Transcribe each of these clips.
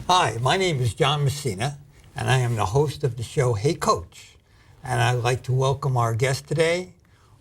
Hi, my name is John Messina, and I am the host of the show Hey Coach. And I'd like to welcome our guest today,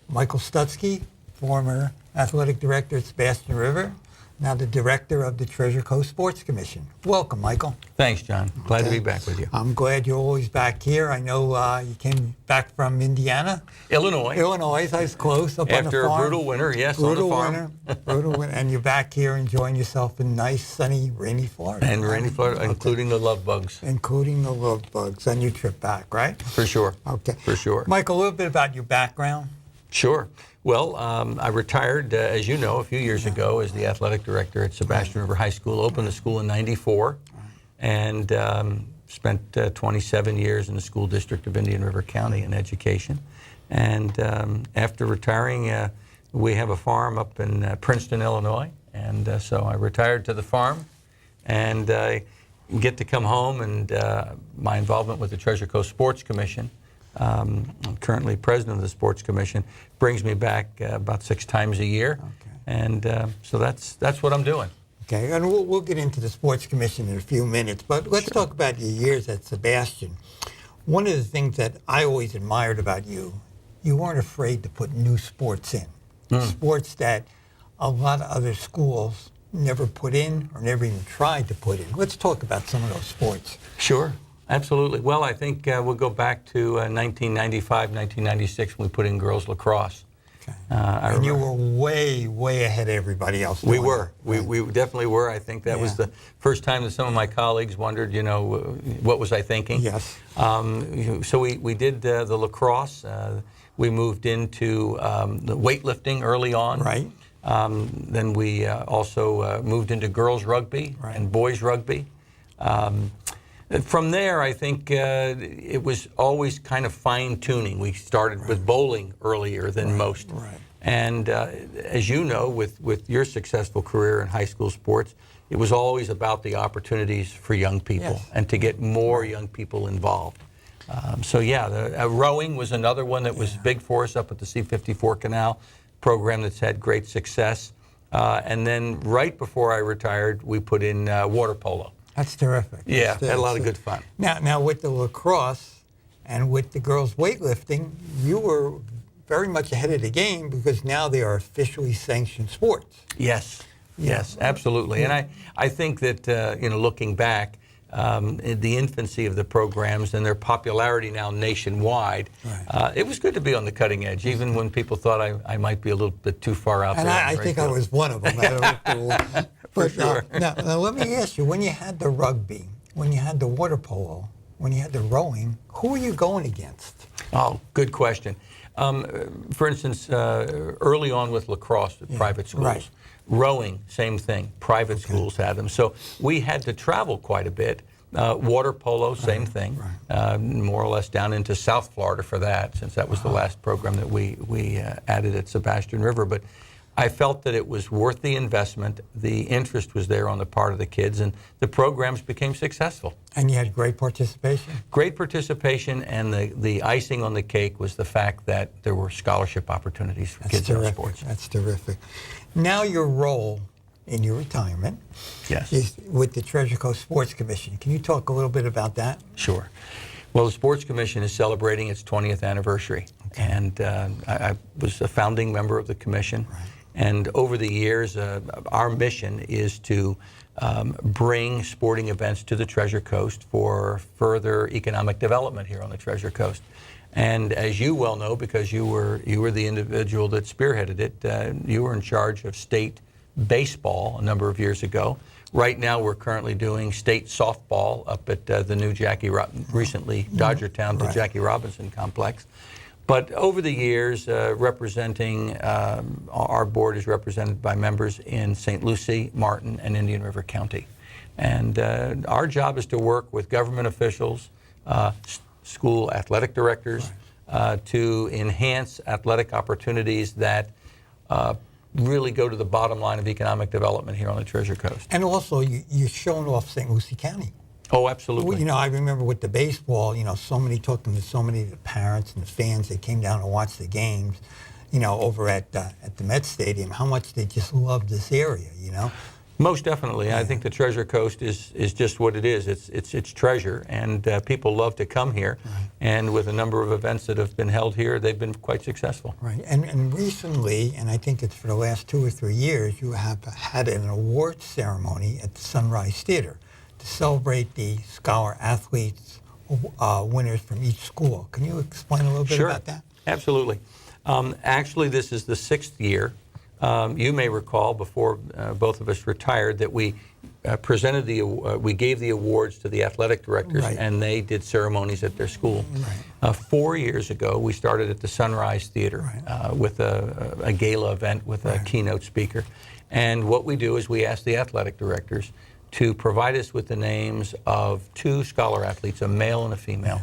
Michael Stutskie, former athletic director at Sebastian River, now the director of the Treasure Coast Sports Commission. Welcome, Michael. Thanks, John. Glad to be back with you. I'm glad you're always back here. I know you came back from Indiana. Illinois. Illinois, I was close, up on the farm. After a brutal winter, yes, brutal on the farm. Brutal winter, and you're back here enjoying yourself in nice, sunny, rainy Florida. And rainy Florida, including the love bugs. Including the love bugs on your trip back, right? For sure. Okay. For sure. Michael, a little bit about your background. Sure. Well, I retired, as you know, a few years ago as the athletic director at Sebastian River High School. Opened the school in '94, and spent 27 years in the school district of Indian River County in education. And after retiring, we have a farm up in Princeton, Illinois, and so I retired to the farm, and get to come home. And my involvement with the Treasure Coast Sports Commission. I'm currently president of the Sports Commission, brings me back about 6 times a year, and so that's what I'm doing. Okay, and we'll get into the Sports Commission in a few minutes, but let's talk about your years at Sebastian. One of the things that I always admired about you weren't afraid to put new sports in, sports that a lot of other schools never put in or never even tried to put in. Let's talk about some of those sports. Sure. Absolutely. Well, I think we'll go back to 1995, 1996 when we put in girls lacrosse. Okay. And you were way, way ahead of everybody else. We were. We definitely were. I think that was the first time that some of my colleagues wondered, what was I thinking? Yes. So we did the lacrosse. We moved into the weightlifting early on. Right. Then we also moved into girls rugby and boys rugby. From there, I think it was always kind of fine-tuning. We started with bowling earlier than most. Right. And as you know, with your successful career in high school sports, it was always about the opportunities for young people and to get more young people involved. Rowing was another one that was big for us up at the C-54 Canal program that's had great success. And then right before I retired, we put in water polo. That's terrific. Yeah, had a lot of good fun. Now with the lacrosse and with the girls weightlifting, you were very much ahead of the game because now they are officially sanctioned sports. Yes, yes, absolutely. And I think that, looking back, in the infancy of the programs and their popularity now nationwide, it was good to be on the cutting edge, even when people thought I might be a little bit too far out there. And I think I was one of them. For sure. Now, let me ask you, when you had the rugby, when you had the water polo, when you had the rowing, who were you going against? Oh, good question. For instance, early on with lacrosse, private schools. Right. Rowing, same thing. Private schools had them. So we had to travel quite a bit. Water polo, same thing. More or less down into South Florida for that, since that was the last program that we added at Sebastian River. But I felt that it was worth the investment. The interest was there on the part of the kids, and the programs became successful. And you had great participation? Great participation, and the icing on the cake was the fact that there were scholarship opportunities for kids in sports. That's terrific. Now your role in your retirement is with the Treasure Coast Sports Commission. Can you talk a little bit about that? Sure. Well, the Sports Commission is celebrating its 20th anniversary, and I was a founding member of the commission. And over the years, our mission is to bring sporting events to the Treasure Coast for further economic development here on the Treasure Coast. And as you well know, because you were the individual that spearheaded it, you were in charge of state baseball a number of years ago. Right now, we're currently doing state softball up at the new recently Dodgertown to Jackie Robinson complex. But over the years, representing, our board is represented by members in St. Lucie, Martin, and Indian River County. And our job is to work with government officials, school athletic directors, to enhance athletic opportunities that really go to the bottom line of economic development here on the Treasure Coast. And also, you're showing off St. Lucie County. Oh, absolutely. Well, I remember with the baseball, talking to so many of the parents and the fans that came down to watch the games, over at the Met Stadium, how much they just loved this area, Most definitely. I think the Treasure Coast is just what it is. It's treasure, and people love to come here. Right. And with a number of events that have been held here, they've been quite successful. Right. And recently, and I think it's for the last 2 or 3 years, you have had an awards ceremony at the Sunrise Theater to celebrate the scholar athletes winners from each school. Can you explain a little bit Sure. about that? Absolutely. Actually, this is the 6th year. You may recall before both of us retired that we we gave the awards to the athletic directors, Right. and they did ceremonies at their school. Right. 4 years ago, we started at the Sunrise Theater Right. with a gala event with a keynote speaker. And what we do is we ask the athletic directors to provide us with the names of 2 scholar athletes, a male and a female.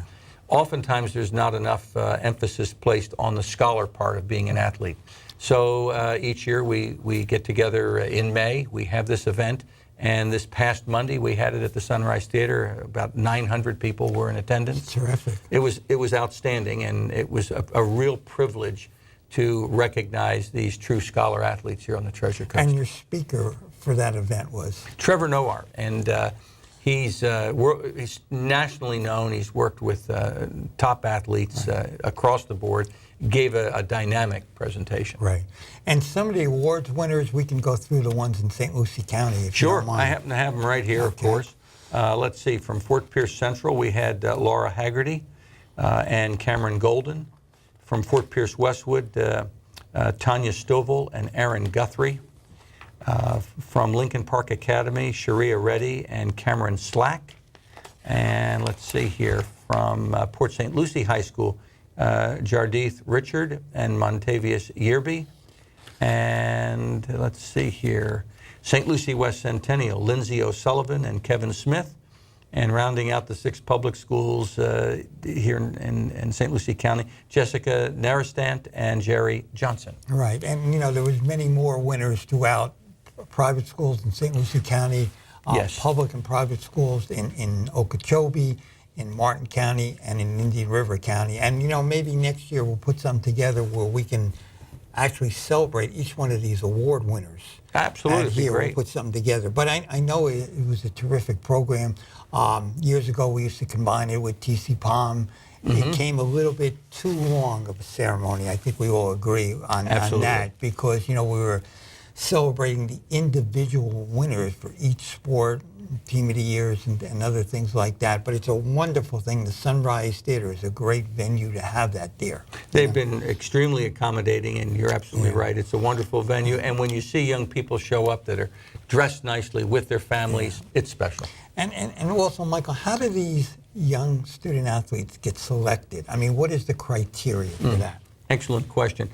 Oftentimes, there's not enough emphasis placed on the scholar part of being an athlete. So each year we get together in May, we have this event, and this past Monday we had it at the Sunrise Theater. About 900 people were in attendance. Terrific. It was outstanding, and it was a real privilege to recognize these true scholar athletes here on the Treasure Coast. And your speaker for that event was? Trevor Noah, and he's nationally known. He's worked with top athletes across the board. Gave a dynamic presentation. Right. And some of the awards winners, we can go through the ones in St. Lucie County if you Sure, don't mind. I happen to have them right here, of Okay. course. Let's see, from Fort Pierce Central, we had Laura Haggerty and Cameron Golden. From Fort Pierce Westwood, Tanya Stovall and Aaron Guthrie. From Lincoln Park Academy, Sharia Reddy and Cameron Slack. And let's see here, from Port St. Lucie High School, Jardith Richard and Montavious Yearby. And let's see here, St. Lucie West Centennial, Lindsay O'Sullivan and Kevin Smith. And rounding out the 6 public schools here in St. Lucie County, Jessica Naristant and Jerry Johnson. Right. And, you know, there was many more winners throughout private schools in St. Lucie County, Yes. public and private schools in Okeechobee, in Martin County, and in Indian River County. And, you know, maybe next year we'll put something together where we can actually celebrate each one of these award winners. Absolutely, And it'd be here great. we'll put something together. But I know it was a terrific program. Years ago we used to combine it with TC Palm. It came a little bit too long of a ceremony. I think we all agree on that, because, you know, we were celebrating the individual winners for each sport, team of the years, and other things like that. But it's a wonderful thing. The Sunrise Theater is a great venue to have that there. They've been extremely accommodating, and you're absolutely right. It's a wonderful venue, and when you see young people show up that are dressed nicely with their families, it's special. And also, Michael, how do these young student athletes get selected? I mean, what is the criteria for that? Excellent question.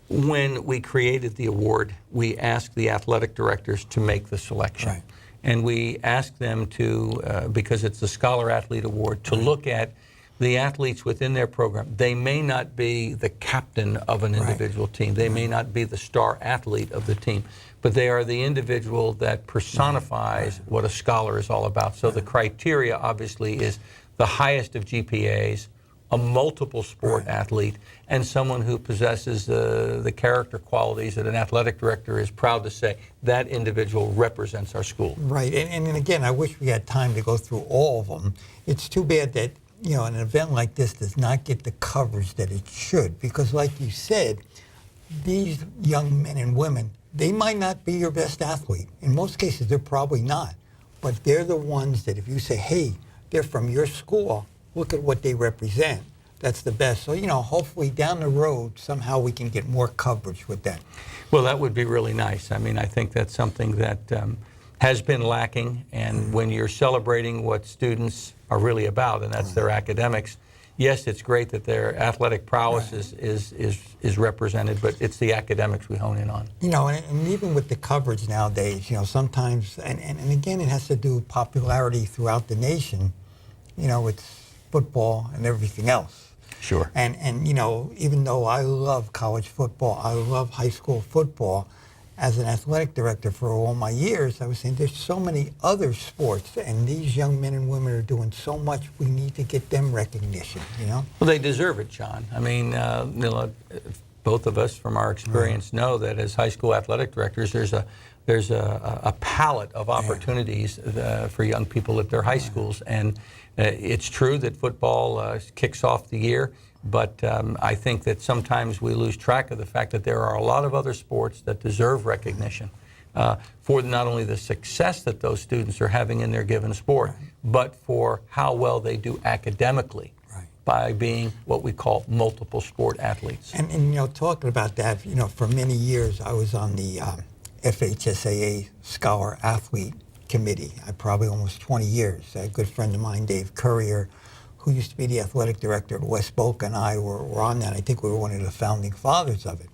When we created the award, we asked the athletic directors to make the selection. Right. And we asked them to, because it's the Scholar Athlete Award, to look at the athletes within their program. They may not be the captain of an individual team. They may not be the star athlete of the team, but they are the individual that personifies what a scholar is all about. So the criteria, obviously, is the highest of GPAs, a multiple sport athlete, and someone who possesses the character qualities that an athletic director is proud to say that individual represents our school. Right, and again, I wish we had time to go through all of them. It's too bad that, you know, an event like this does not get the coverage that it should, because like you said, these young men and women, they might not be your best athlete. In most cases, they're probably not, but they're the ones that if you say, hey, they're from your school, look at what they represent. That's the best. So, you know, hopefully down the road, somehow we can get more coverage with that. Well, that would be really nice. I mean, I think that's something that has been lacking. And when you're celebrating what students are really about, and that's their academics, yes, it's great that their athletic prowess is represented, but it's the academics we hone in on. You know, and even with the coverage nowadays, you know, sometimes, and again, it has to do with popularity throughout the nation. You know, it's football and everything else. Sure. And you know, even though I love college football, I love high school football, as an athletic director for all my years, I was saying there's so many other sports, and these young men and women are doing so much, we need to get them recognition, you know? Well, they deserve it, John. I mean, you know, both of us from our experience know that as high school athletic directors, there's a there's a palette of opportunities for young people at their high schools. And it's true that football kicks off the year, but I think that sometimes we lose track of the fact that there are a lot of other sports that deserve recognition for not only the success that those students are having in their given sport, but for how well they do academically by being what we call multiple sport athletes. And you know, talking about that, you know, for many years I was on the FHSAA Scholar Athlete Committee. I probably almost 20 years. A good friend of mine, Dave Currier, who used to be the athletic director at West Boca, and I were on that. I think we were one of the founding fathers of it.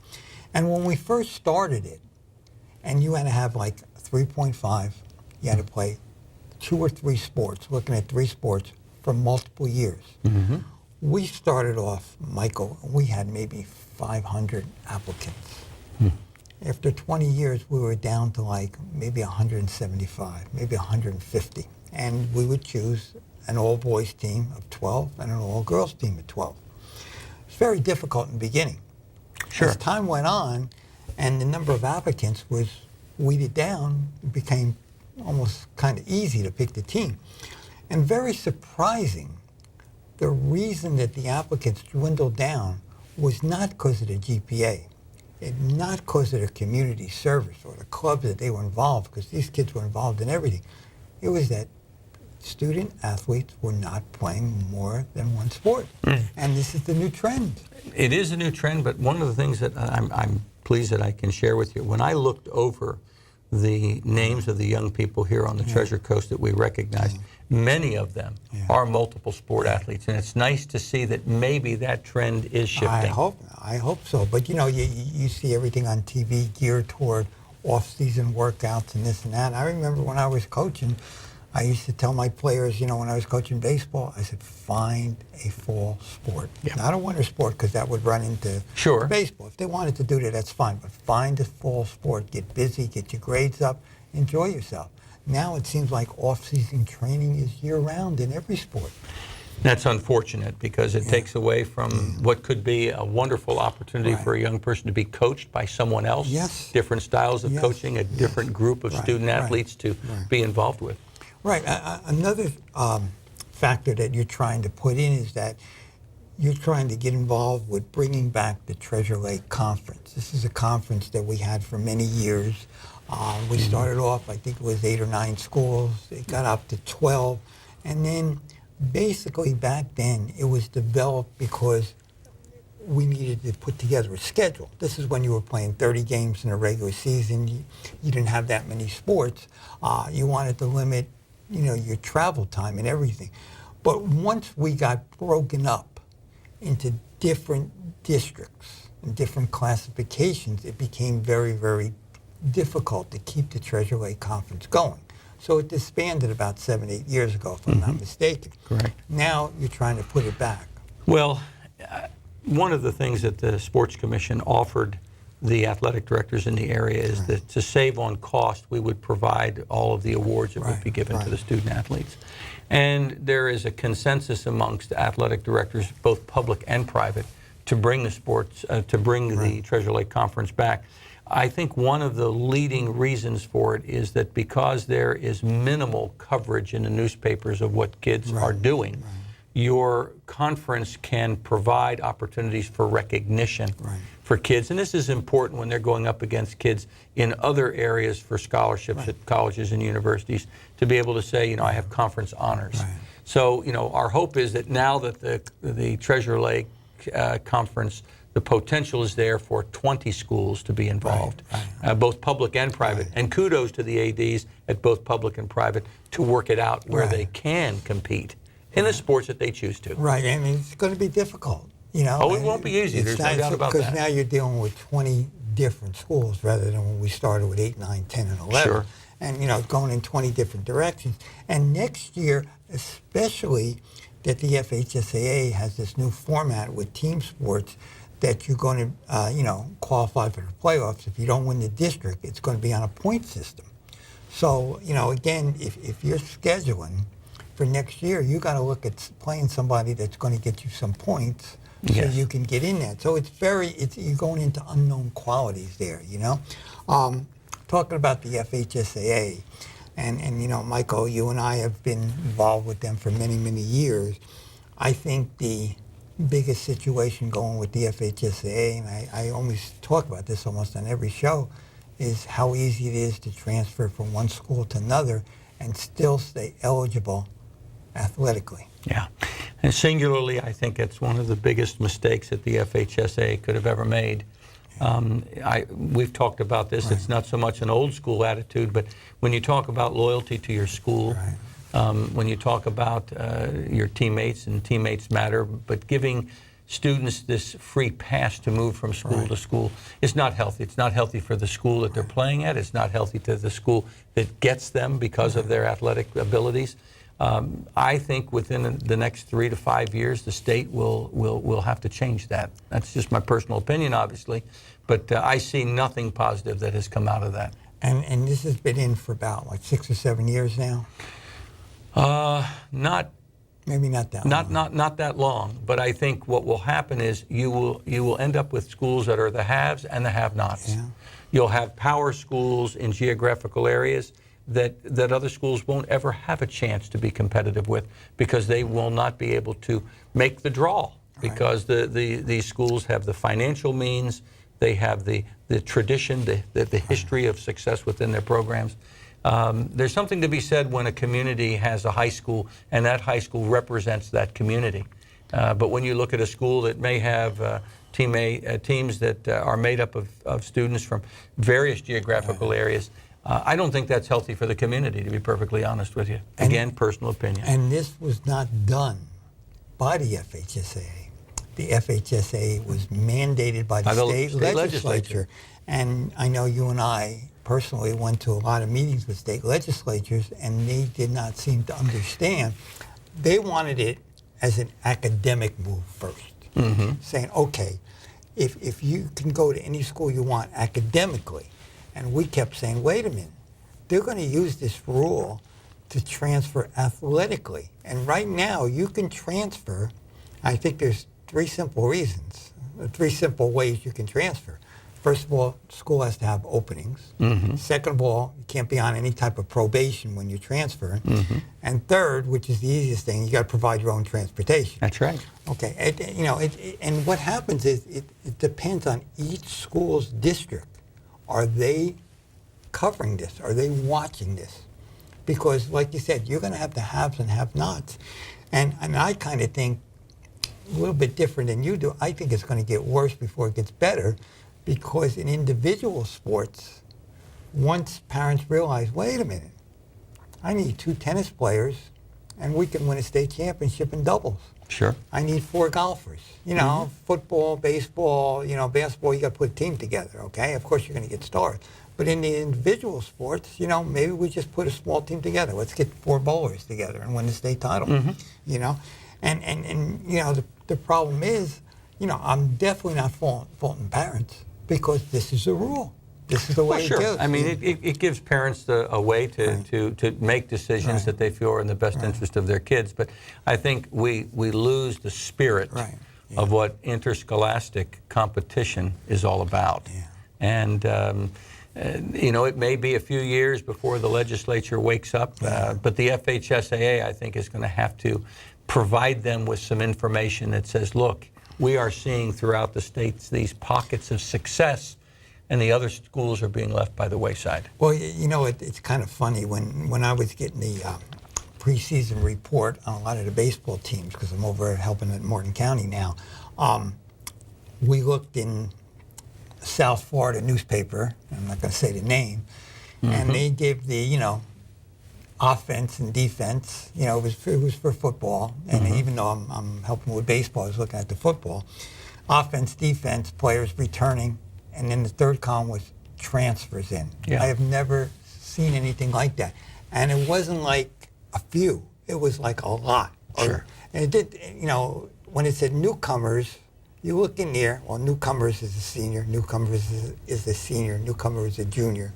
And when we first started it, and you had to have like 3.5, you had to play 2 or 3 sports, looking at 3 sports for multiple years. Mm-hmm. We started off, Michael, we had maybe 500 applicants. After 20 years, we were down to like maybe 175, maybe 150. And we would choose an all-boys team of 12 and an all-girls team of 12. It's very difficult in the beginning. Sure. As time went on and the number of applicants was weeded down, it became almost kind of easy to pick the team. And very surprising, the reason that the applicants dwindled down was not because of the GPA. Not because of their community service or the clubs that they were involved, because these kids were involved in everything. It was that student athletes were not playing more than one sport. And this is the new trend. It is a new trend, but one of the things that I'm pleased that I can share with you, when I looked over the names of the young people here on the Treasure Coast that we recognized, many of them are multiple sport athletes, and it's nice to see that maybe that trend is shifting. I hope so. But you know, you see everything on TV geared toward off-season workouts and this and that. I remember when I was coaching, I used to tell my players, you know, when I was coaching baseball, I said, find a fall sport. Not a winter sport, because that would run into baseball. If they wanted to do that, that's fine. But find a fall sport. Get busy, get your grades up, enjoy yourself. Now it seems like off-season training is year-round in every sport. That's unfortunate, because it takes away from what could be a wonderful opportunity for a young person to be coached by someone else. Different styles of coaching, a different group of student athletes to be involved with. Right. Another factor that you're trying to put in is that you're trying to get involved with bringing back the Treasure Lake Conference. This is a conference that we had for many years. We started off, I think it was 8 or 9 schools. It got up to 12. And then basically back then it was developed because we needed to put together a schedule. This is when you were playing 30 games in a regular season. You didn't have that many sports. You wanted to limit, you know, your travel time and everything. But once we got broken up into different districts and different classifications, it became very, very difficult to keep the Treasure Lake Conference going. So it disbanded about 7, 8 years ago, if I'm not mistaken. Correct. Now you're trying to put it back. Well, one of the things that the Sports Commission offered the athletic directors in the area is that to save on cost, we would provide all of the awards that would be given to the student athletes. And there is a consensus amongst athletic directors, both public and private, to bring the sports, to bring the Treasure Lake Conference back. I think one of the leading reasons for it is that because there is minimal coverage in the newspapers of what kids are doing, your conference can provide opportunities for recognition for kids. And this is important when they're going up against kids in other areas for scholarships at colleges and universities, to be able to say, you know, I have conference honors. So, you know, our hope is that now that the Treasure Lake Conference, the potential is there for 20 schools to be involved, both public and private. And kudos to the ADs at both public and private to work it out where they can compete in the sports that they choose to. I mean, it's going to be difficult, you know. Oh, it won't be easy. There's no doubt about that. Because now you're dealing with 20 different schools rather than when we started with 8, 9, 10, and 11. And, you know, going in 20 different directions. And next year, especially that the FHSAA has this new format with team sports, that you're going to, you know, qualify for the playoffs. If you don't win the district, it's going to be on a point system. So, you know, again, if you're scheduling for next year, you got to look at playing somebody that's going to get you some points so you can get in that. So it's you're going into unknown qualities there, you know. talking about the FHSAA, and you know, Michael, you and I have been involved with them for many, many years. I think the biggest situation going with the FHSAA, and I always talk about this almost on every show, is how easy it is to transfer from one school to another and still stay eligible athletically. Yeah. And singularly, I think it's one of the biggest mistakes that the FHSA could have ever made. We've talked about this. Right. It's not so much an old school attitude, but when you talk about loyalty to your school, Right. when you talk about your teammates, and teammates matter, but giving students this free pass to move from school Right. to school, it's not healthy. It's not healthy for the school that they're playing at. It's not healthy to the school that gets them because of their athletic abilities. I think within the next 3 to 5 years, the state will have to change that. That's just my personal opinion, obviously, but I see nothing positive that has come out of that. And this has been in for about, like, 6 or 7 years now? Not Maybe not that long. Not that long, but I think what will happen is you will end up with schools that are the haves and the have-nots. Yeah. You'll have power schools in geographical areas that other schools won't ever have a chance to be competitive with because they will not be able to make the draw because these schools have the financial means, they have the tradition, the history of success within their programs. There's something to be said when a community has a high school and that high school represents that community. But when you look at a school that may have teams that are made up of students from various geographical areas, I don't think that's healthy for the community, to be perfectly honest with you. Again, personal opinion. And this was not done by the FHSAA. The FHSAA was mandated by the state legislature. And I know you and I personally went to a lot of meetings with state legislatures, and they did not seem to understand. They wanted it as an academic move first, saying, okay, if you can go to any school you want academically, and we kept saying, wait a minute, they're going to use this rule to transfer athletically. And right now, you can transfer. I think there's 3 simple reasons, 3 simple ways you can transfer. First of all, school has to have openings. Second of all, you can't be on any type of probation when you transfer. And third, which is the easiest thing, you got to provide your own transportation. That's right. Okay, and what happens is it depends on each school's district. Are they covering this? Are they watching this? Because, like you said, you're going to have the haves and have-nots. And I kind of think a little bit different than you do. I think it's going to get worse before it gets better, because in individual sports, once parents realize, wait a minute, I need 2 tennis players, and we can win a state championship in doubles. Sure. I need 4 golfers. You know, football, baseball, basketball, you got to put a team together, okay? Of course, you're going to get stars. But in the individual sports, maybe we just put a small team together. Let's get 4 bowlers together and win the state title, And the problem is, I'm definitely not faulting parents because this is a rule. This is the way it goes. I mean, it gives parents a way to make decisions that they feel are in the best interest of their kids. But I think we lose the spirit of what interscholastic competition is all about. Yeah. And, it may be a few years before the legislature wakes up, but the FHSAA, I think, is going to have to provide them with some information that says, look, we are seeing throughout the states these pockets of success, and the other schools are being left by the wayside. Well, it's kind of funny. When I was getting the preseason report on a lot of the baseball teams, because I'm over helping at Morton County now, we looked in South Florida newspaper, I'm not going to say the name, and they gave the, offense and defense. It was for football, and even though I'm helping with baseball, I was looking at the football. Offense, defense, players returning, and then the third column was transfers in. Yeah. I have never seen anything like that. And it wasn't like a few, it was like a lot. Sure. And it did, when it said newcomers, you look in there, well, newcomers is a senior, newcomers is a senior, newcomer is a junior.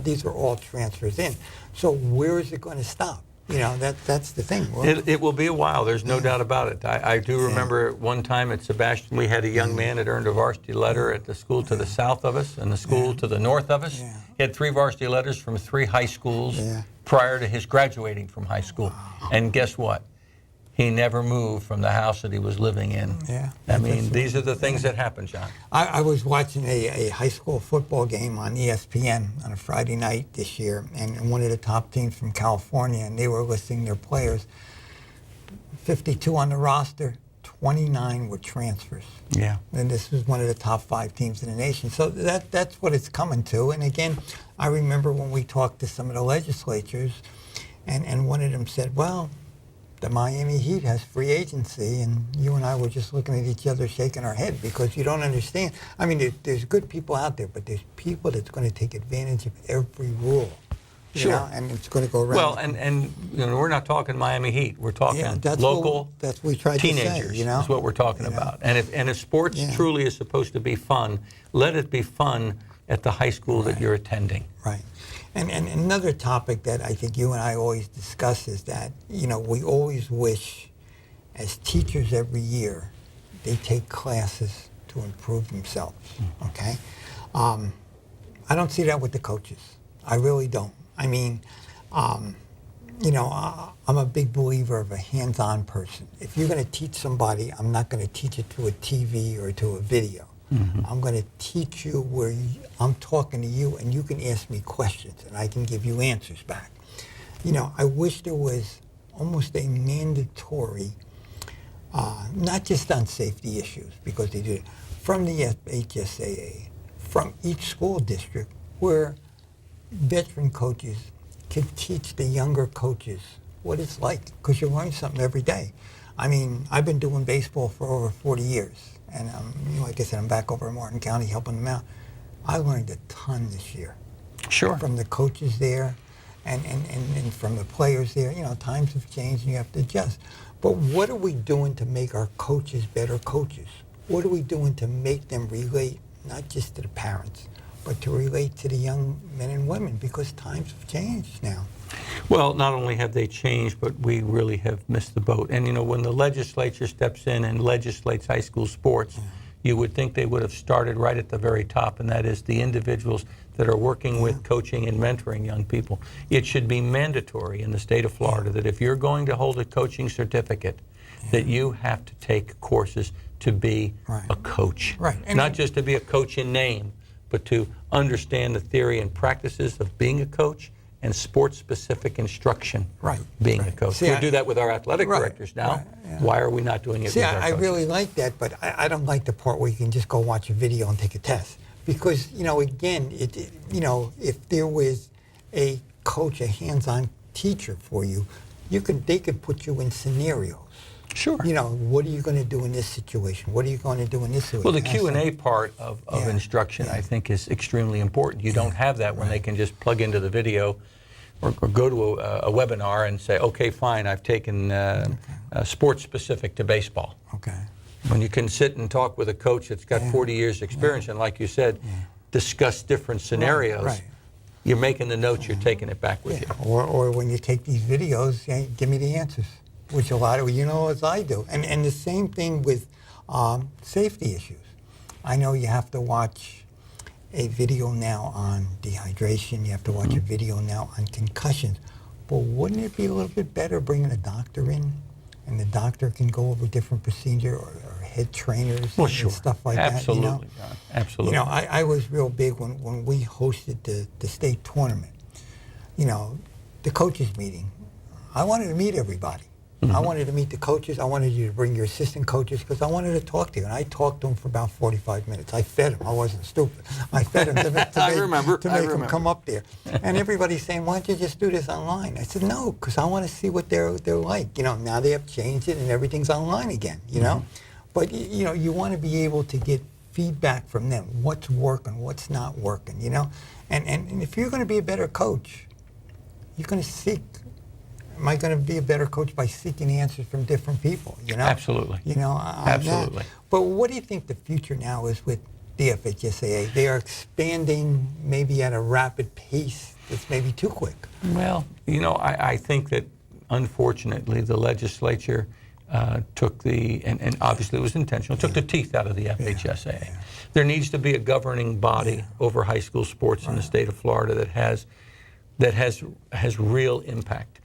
These are all transfers in. So where is it going to stop? That's the thing. It will be a while. There's no doubt about it. I do remember one time at Sebastian, we had a young man that earned a varsity letter at the school to the south of us and the school to the north of us. Yeah. He had 3 varsity letters from 3 high schools prior to his graduating from high school. Wow. And guess what? He never moved from the house that he was living in. Yeah. I mean, these are the things that happen, John. I was watching a high school football game on ESPN on a Friday night this year, and one of the top teams from California, and they were listing their players. 52 on the roster, 29 were transfers. Yeah. And this was one of the top 5 teams in the nation. So that's what it's coming to. And again, I remember when we talked to some of the legislatures, and one of them said, well, the Miami Heat has free agency, and you and I were just looking at each other shaking our head because you don't understand. I mean, there's good people out there, but there's people that's going to take advantage of every rule. Sure. And it's going to go around. Well, and we're not talking Miami Heat. We're talking local that's what we tried teenagers to say, is what we're talking about. And if sports truly is supposed to be fun, let it be fun at the high school that you're attending. Right. And another topic that I think you and I always discuss is that, we always wish, as teachers every year, they take classes to improve themselves, okay? I don't see that with the coaches. I really don't. I mean, I'm a big believer of a hands-on person. If you're going to teach somebody, I'm not going to teach it to a TV or to a video. I'm going to teach you where I'm talking to you, and you can ask me questions, and I can give you answers back. I wish there was almost a mandatory, not just on safety issues, because they do it, from the HSAA, from each school district, where veteran coaches can teach the younger coaches what it's like, because you learn something every day. I mean, I've been doing baseball for over 40 years. And like I said, I'm back over in Martin County helping them out. I learned a ton this year. Sure. From the coaches there and from the players there. Times have changed and you have to adjust. But what are we doing to make our coaches better coaches? What are we doing to make them relate, not just to the parents, but to relate to the young men and women? Because times have changed now. Well, not only have they changed, but we really have missed the boat. And, when the legislature steps in and legislates high school sports, you would think they would have started right at the very top, and that is the individuals that are working with coaching and mentoring young people. It should be mandatory in the state of Florida that if you're going to hold a coaching certificate, that you have to take courses to be a coach. Right. Not just to be a coach in name, but to understand the theory and practices of being a coach and sports-specific instruction, being a coach. We do that with our athletic directors now. Why are we not doing it with our coaches? I really like that, but I don't like the part where you can just go watch a video and take a test. Because, again, if there was a coach, a hands-on teacher for you, they could put you in scenarios. Sure. What are you going to do in this situation? What are you going to do in this situation? Well, the Q&A part of instruction, I think, is extremely important. You don't have that when they can just plug into the video or go to a webinar and say, okay, fine, I've taken sports specific to baseball. Okay. When you can sit and talk with a coach that's got 40 years experience and, like you said, discuss different scenarios, you're making the notes, you're taking it back with you. Or when you take these videos, give me the answers. Which a lot of as I do. And the same thing with safety issues. I know you have to watch a video now on dehydration. You have to watch a video now on concussions. But wouldn't it be a little bit better bringing a doctor in? And the doctor can go over different procedure or head trainers and stuff like that. Absolutely, John. Absolutely. I was real big when we hosted the state tournament. The coaches meeting. I wanted to meet everybody. I wanted to meet the coaches. I wanted you to bring your assistant coaches because I wanted to talk to you. And I talked to them for about 45 minutes. I fed them. I wasn't stupid. I fed them to make them come up there. And everybody's saying, why don't you just do this online? I said, no, because I want to see what they're like. Now they have changed it and everything's online again, But, you want to be able to get feedback from them. What's working, what's not working, And if you're going to be a better coach, you're going to seek. Am I going to be a better coach by seeking answers from different people? Absolutely. Absolutely. But what do you think the future now is with the FHSAA? They are expanding maybe at a rapid pace that's maybe too quick. Well, I think that unfortunately, the legislature took and obviously it was intentional, took the teeth out of the FHSA. Yeah. There needs to be a governing body over high school sports in the state of Florida that has real impact.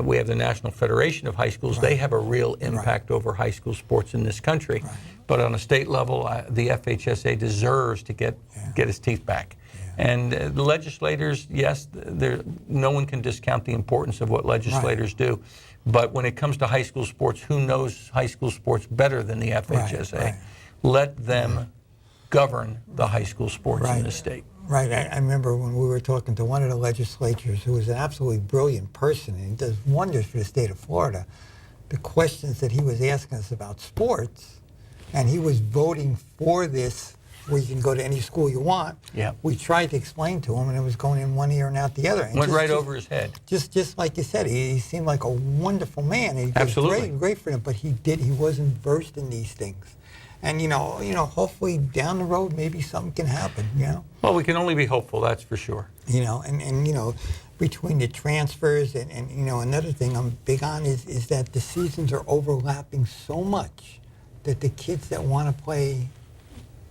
We have the National Federation of High Schools. They have a real impact over high school sports in this country. But on a state level, the FHSA deserves to get its teeth back. And the legislators, yes, no one can discount the importance of what legislators do. But when it comes to high school sports, who knows high school sports better than the FHSA? Let them govern the high school sports in the state. Right. I remember when we were talking to one of the legislators who was an absolutely brilliant person and he does wonders for the state of Florida, the questions that he was asking us about sports, and he was voting for this where you can go to any school you want. Yeah. We tried to explain to him, and it was going in one ear and out the other. And Went right over his head. Just like you said, he seemed like a wonderful man. He Absolutely. Great for him, but he wasn't versed in these things. And hopefully down the road maybe something can happen. Well, we can only be hopeful, that's for sure. And between the transfers and another thing I'm big on is that the seasons are overlapping so much that the kids that want to play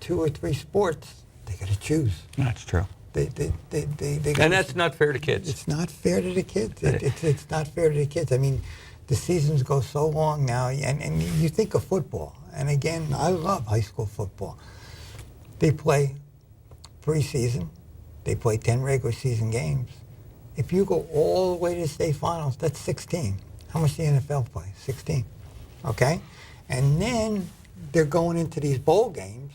2 or 3 sports, they got to choose. That's true. They And that's not fair to kids. It's not fair to the kids. It's not fair to the kids. I mean, the seasons go so long now, and you think of football. And again, I love high school football. They play preseason. They play 10 regular season games. If you go all the way to the state finals, that's 16. How much the NFL play? 16. Okay? And then they're going into these bowl games.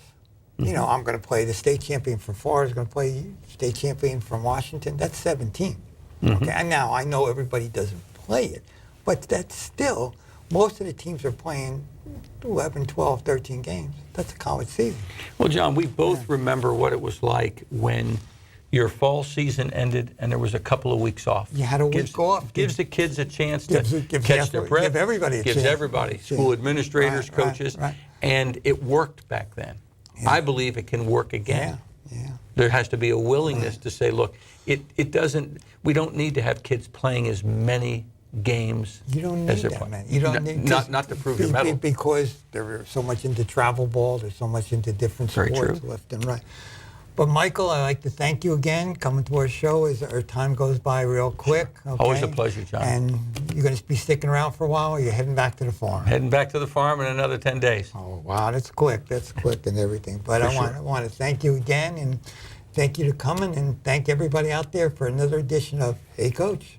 I'm going to play the state champion from Florida, is going to play state champion from Washington. That's 17. Okay? And now I know everybody doesn't play it, but that's still, most of the teams are playing 11, 12, 13 games. That's a college season. Well, John, we both remember what it was like when your fall season ended and there was a couple of weeks off. You had a week off. Gives the kids a chance to gives catch their breath. Give everybody a gives chance. everybody, school administrators, coaches. Right. And it worked back then. Yeah. I believe it can work again. Yeah. There has to be a willingness to say, look, we don't need to have kids playing as many games you don't as need they're that, playing. man. You don't need Not to prove your medal. Because they're so much into travel ball, they're so much into different Very sports, true. left and right. But Michael, I'd like to thank you again coming to our show as our time goes by real quick. Okay? Always a pleasure, John. And you're going to be sticking around for a while, or you're heading back to the farm? Heading back to the farm in another 10 days. Oh, wow, that's quick. That's quick and everything. But I want to thank you again, and thank you for coming, and thank everybody out there for another edition of Hey Coach.